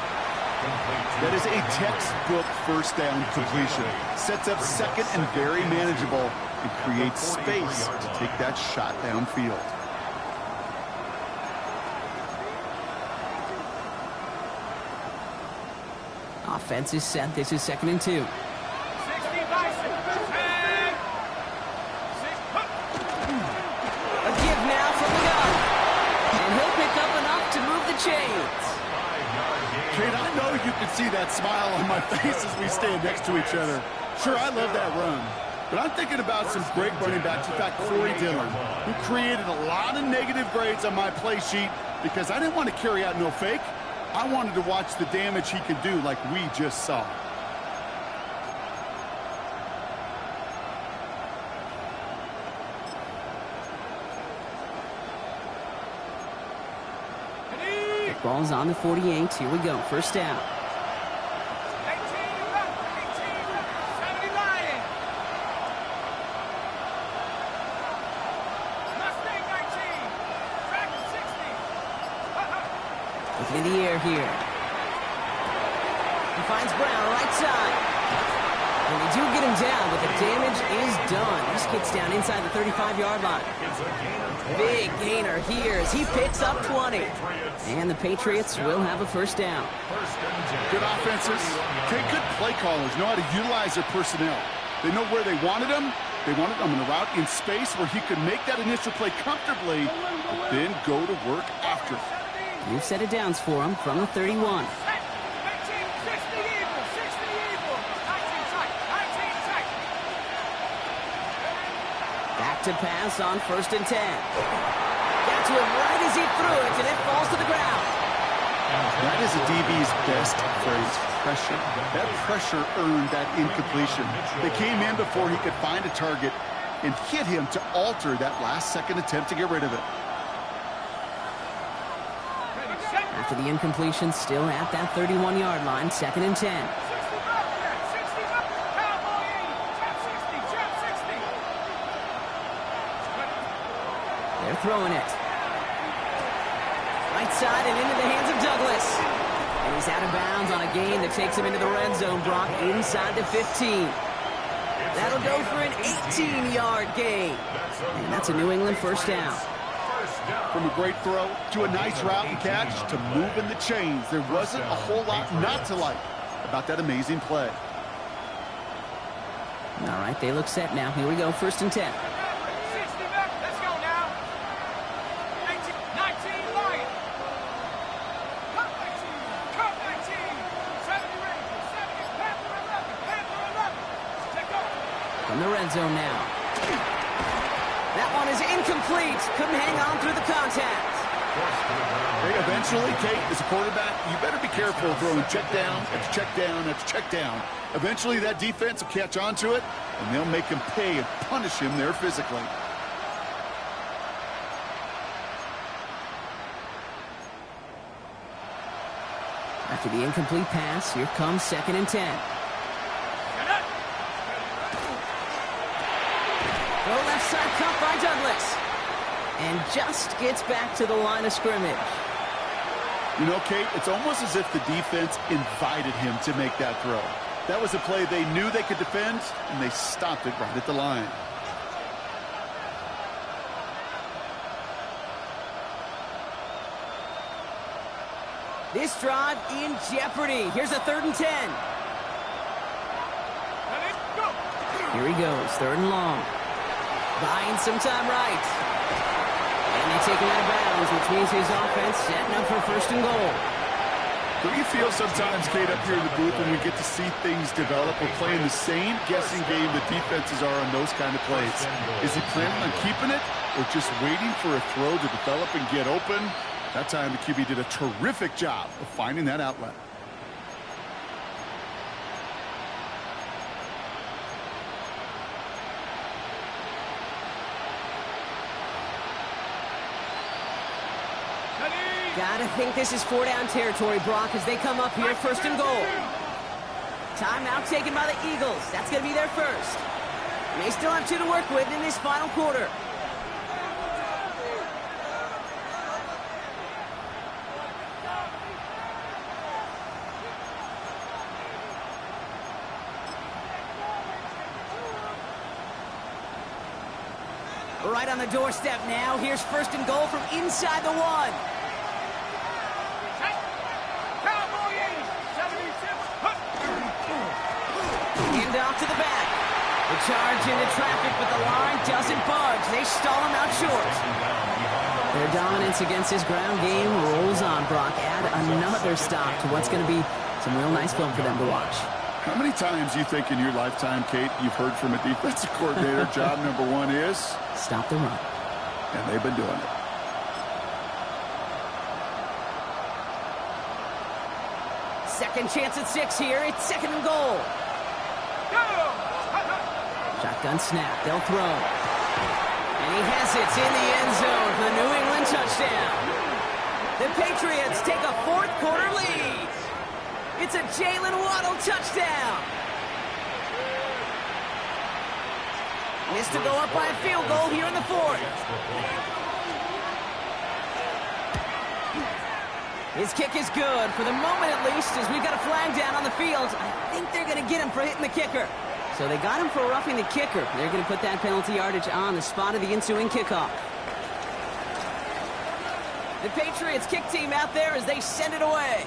That is a textbook first down completion. Sets up second and very manageable and creates space to take that shot downfield. Offense is set. This is 2nd and 2. A give now from the gun. And he'll pick up enough to move the chains. Kate, I know you can see that smile on my face as we stand next to each other. Sure, I love that run. But I'm thinking about some great running backs. In fact, Corey Dillon, who created a lot of negative grades on my play sheet because I didn't want to carry out no fake. I wanted to watch the damage he could do like we just saw. Ball's on the 48. Here we go. 1st down. Looking in the air here. He finds Brown right side. And they do get him down, but the damage is done. This gets down inside the 35-yard line. Big gainer here as he picks up 20. And the Patriots will have a 1st down. Good offenses. Take good play callers. Know how to utilize their personnel. They know where they wanted him. They wanted him in a route in space where he could make that initial play comfortably, but then go to work after. New set of downs for him from the 31. Back to pass on 1st and 10. Got to him right as he threw it, and it falls to the ground. That is a DB's best phrase, pressure. That pressure earned that incompletion. They came in before he could find a target and hit him to alter that last-second attempt to get rid of it. After the incompletion, still at that 31-yard line, 2nd and 10. They're throwing it. Right side and into the hands of Douglas. And he's out of bounds on a gain that takes him into the red zone, Brock, inside the 15. That'll go for an 18-yard gain. And that's a New England 1st down. From a great throw to a nice route and catch to moving the chains, there wasn't a whole lot not to like about that amazing play. All right, they look set now. Here we go, 1st and 10. From the red zone now. That one is incomplete. Couldn't hang on through the contact. Hey, eventually, Kate, as a quarterback, you better be careful throwing check down after check down after check down. Eventually, that defense will catch on to it, and they'll make him pay and punish him there physically. After the incomplete pass, here comes 2nd and 10. Throw left side cut by Douglas. And just gets back to the line of scrimmage. You know, Kate, it's almost as if the defense invited him to make that throw. That was a play they knew they could defend, and they stopped it right at the line. This drive in jeopardy. Here's a 3rd and 10. Here he goes, 3rd and long. Buying some time right. And they take him out of bounds, which means his offense setting up for 1st and goal. Don't you feel sometimes, Kate, up here in the booth when we get to see things develop? We're playing the same guessing game the defenses are on those kind of plays. Is he planning on keeping it or just waiting for a throw to develop and get open? That time the QB did a terrific job of finding that outlet. Gotta think this is 4-down territory, Brock, as they come up here, 1st and goal. Timeout taken by the Eagles. That's gonna be their first. They still have 2 to work with in this final quarter. Right on the doorstep now. Here's 1st and goal from inside the 1. And off to the back. The charge into traffic, but the line doesn't budge. They stall him out short. Their dominance against his ground game rolls on, Brock. Add another stop to what's going to be some real nice film for them to watch. How many times do you think in your lifetime, Kate, you've heard from a defensive coordinator, job number 1 is? Stop the run. And they've been doing it. Second chance at 6 here. It's 2nd and goal. Shotgun snap. They'll throw. And he has it in the end zone for the New England touchdown. The Patriots take a 4th quarter lead. It's a Jalen Waddle touchdown. Missed to go up by a field goal here in the 4th. His kick is good, for the moment at least, as we got a flag down on the field. I think they're going to get him for hitting the kicker. So they got him for roughing the kicker. They're going to put that penalty yardage on the spot of the ensuing kickoff. The Patriots kick team out there as they send it away.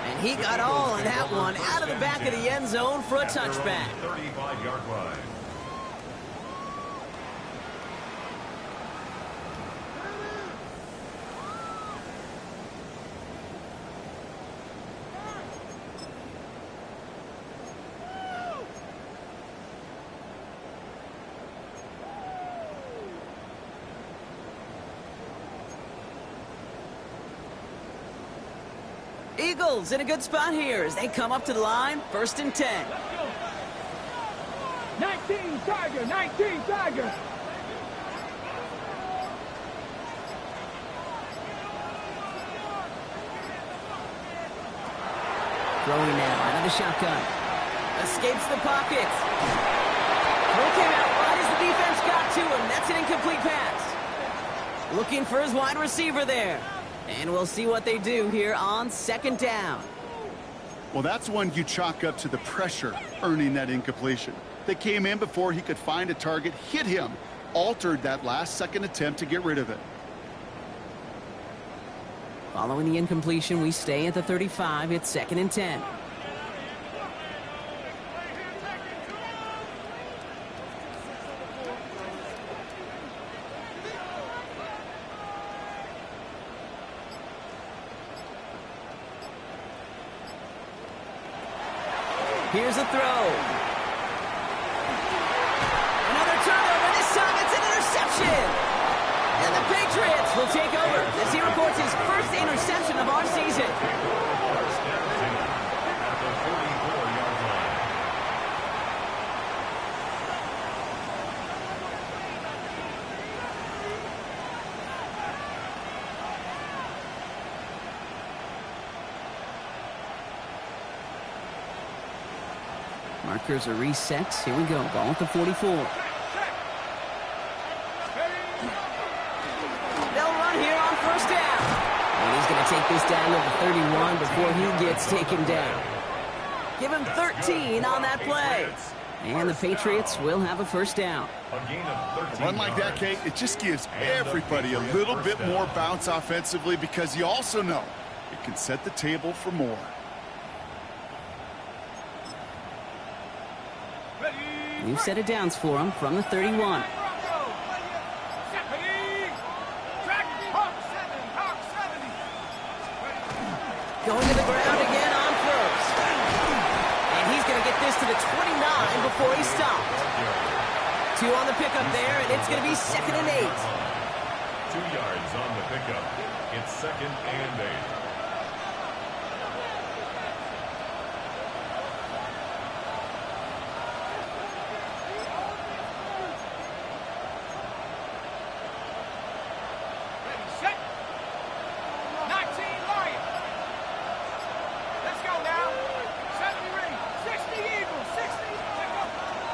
And he got all on that one out of the back of the end zone for a touchback. 35-yard line. Eagles in a good spot here as they come up to the line, 1st and 10. 19 Tiger, 19 Tiger. Throwing now out of the shotgun. Escapes the pocket. Throw came out right as the defense got to him. That's an incomplete pass. Looking for his wide receiver there. And we'll see what they do here on 2nd down. Well, that's one you chalk up to the pressure earning that incompletion. They came in before he could find a target, hit him, altered that last-second attempt to get rid of it. Following the incompletion, we stay at the 35. It's 2nd and 10. Here's a throw. Another turnover. This time it's an interception. And the Patriots will take over as he reports his first interception of our season. First down at the 44-yard line. Markers are reset. Here we go. Ball at the 44. They'll run here on 1st down. And he's going to take this down to the 31 before he gets taken down. Give him 13 on that play. And the Patriots will have a first down. A run like that, Kate, it just gives everybody a little bit more bounce offensively because you also know it can set the table for more. New set of downs for him from the 31. Going to the ground again on first. And he's going to get this to the 29 before he stopped. 2 on the pickup there, and it's going to be 2nd and 8. 2 yards on the pickup. It's 2nd and 8.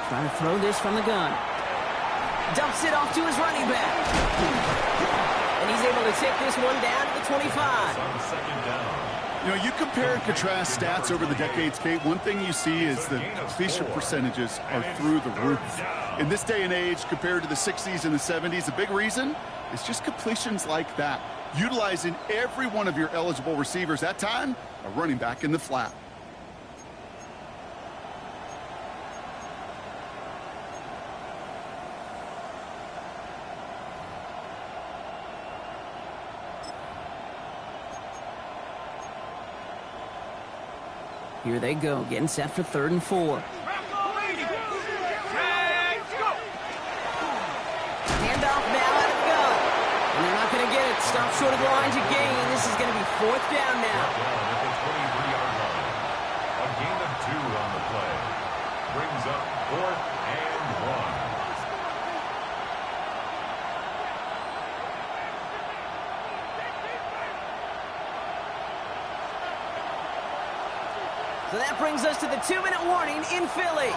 Trying to throw this from the gun. Dumps it off to his running back. And he's able to take this one down to the 25. On 2nd down. You know, you compare and contrast stats over the decades, Kate. One thing you see is the completion percentages are through the roof. In this day and age, compared to the 60s and the 70s, the big reason is just completions like that. Utilizing every one of your eligible receivers. That time, a running back in the flat. Here they go, getting set for 3rd and 4. Handoff now out of the gun. And they're not going to get it. Stop short of the line to gain. This is going to be 4th down now. Down at the 23-yard line. A gain of 2 on the play. Brings up 4th and 1. So that brings us to the 2-minute warning in Philly.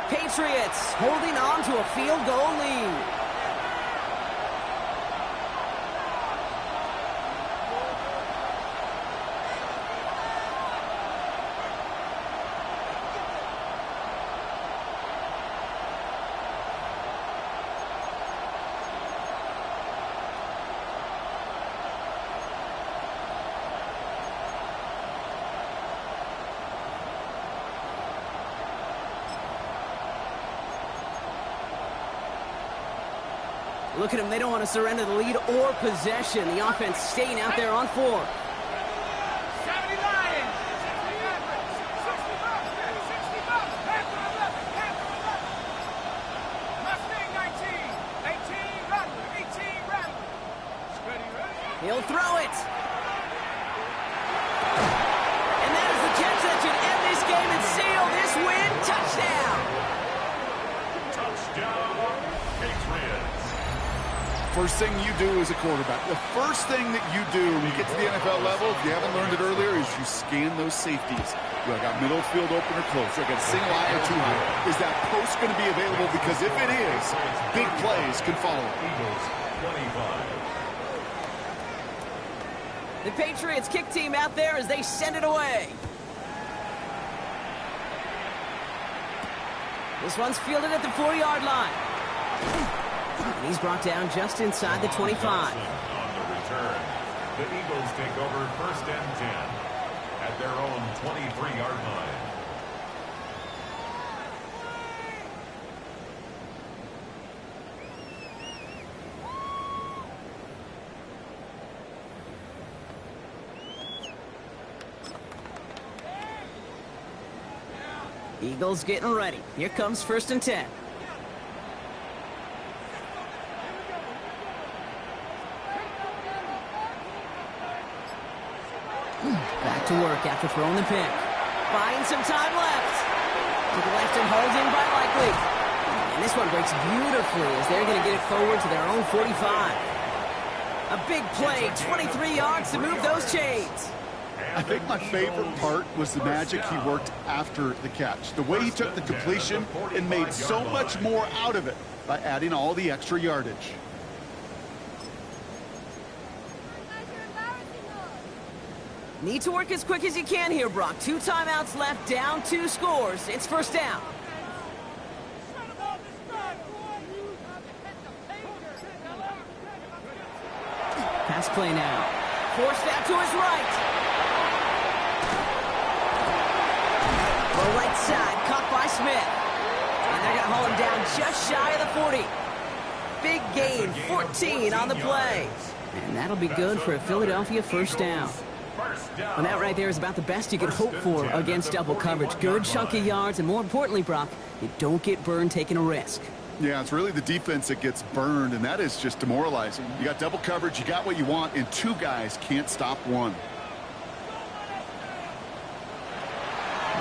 Patriots holding on to a field goal lead. Look at them. They don't want to surrender the lead or possession. The offense staying out there on 4. 70 Lions! 65! Mustang 19! 18 Rattler! 18 Rattler! Ready? He'll throw it. And that is the catch that should end this game and seal this win. Touchdown! Touchdown, Patriots. First thing you do as a quarterback, the first thing that you do when you get to the NFL level, if you haven't learned it earlier, is you scan those safeties. You got middle field open or close. You got single high or too high. Is that post going to be available? Because if it is, big plays can follow. Eagles 25. The Patriots kick team out there as they send it away. This one's fielded at the 4-yard line. And he's brought down just inside the 25. On the return, the Eagles take over 1st and 10 at their own 23-yard line. Eagles getting ready. Here comes 1st and 10. Back to work after throwing the pick. Buying some time left. To the left and hauled in by Likely. And this one breaks beautifully as they're going to get it forward to their own 45. A big play, 23 yards to move those chains. I think my favorite part was the magic he worked after the catch. The way he took the completion and made so much more out of it by adding all the extra yardage. Need to work as quick as you can here, Brock. 2 timeouts left, down 2 scores. It's first down. Pass play now. Forced out to his right. The right side, caught by Smith. And they're going to haul him down just shy of the 40. Big gain, 14 on the play. And that'll be good for a Philadelphia first down. Well, that right there is about the best you could hope for against double coverage. Good chunky yards, and more importantly, Brock, you don't get burned taking a risk. Yeah, it's really the defense that gets burned, and that is just demoralizing. You got double coverage, you got what you want, and 2 guys can't stop one.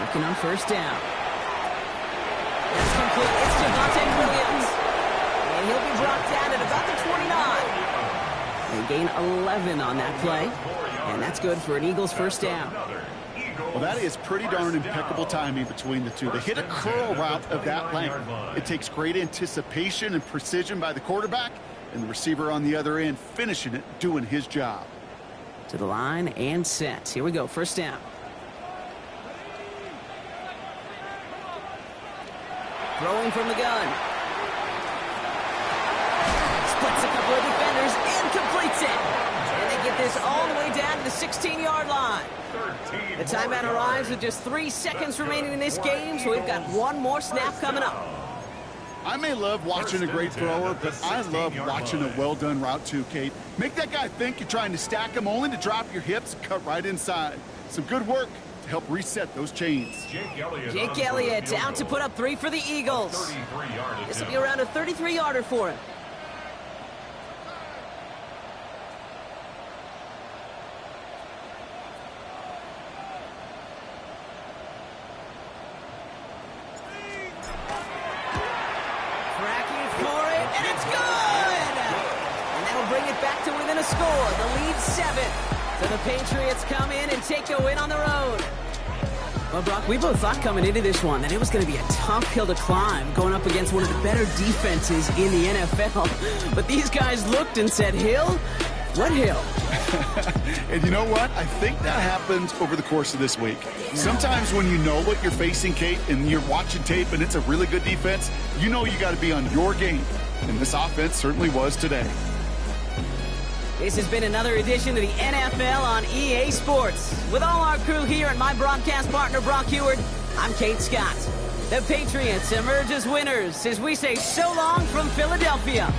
Working on first down. That's complete. It's Javonte Williams. And he'll be brought down at about the 29. They gain 11 on that play. And that's good for an Eagles first down. Well, that is pretty darn impeccable timing between the two. They hit a curl route of that length. It takes great anticipation and precision by the quarterback, and the receiver on the other end finishing it, doing his job. To the line and set. Here we go, first down. Throwing from the gun. Splits a couple of defenders and completes it. And they get this all the way down to the 16-yard line. The timeout arrives with just 3 seconds remaining in this game, so we've got 1 more snap coming up. I may love watching a great thrower, but I love watching a well-done route too, Kate. Make that guy think you're trying to stack him only to drop your hips and cut right inside. Some good work to help reset those chains. Jake Elliott out to put up 3 for the Eagles. This will be around a 33-yarder for him. Back to within a score. The lead 7. So the Patriots come in and take a win on the road. Well, Brock, we both thought coming into this one that it was going to be a tough hill to climb going up against one of the better defenses in the NFL. But these guys looked and said, hill? What hill? And you know what? I think that happens over the course of this week. Sometimes when you know what you're facing, Kate, and you're watching tape and it's a really good defense, you know you got to be on your game. And this offense certainly was today. This has been another edition of the NFL on EA Sports. With all our crew here and my broadcast partner, Brock Heward, I'm Kate Scott. The Patriots emerge as winners as we say so long from Philadelphia.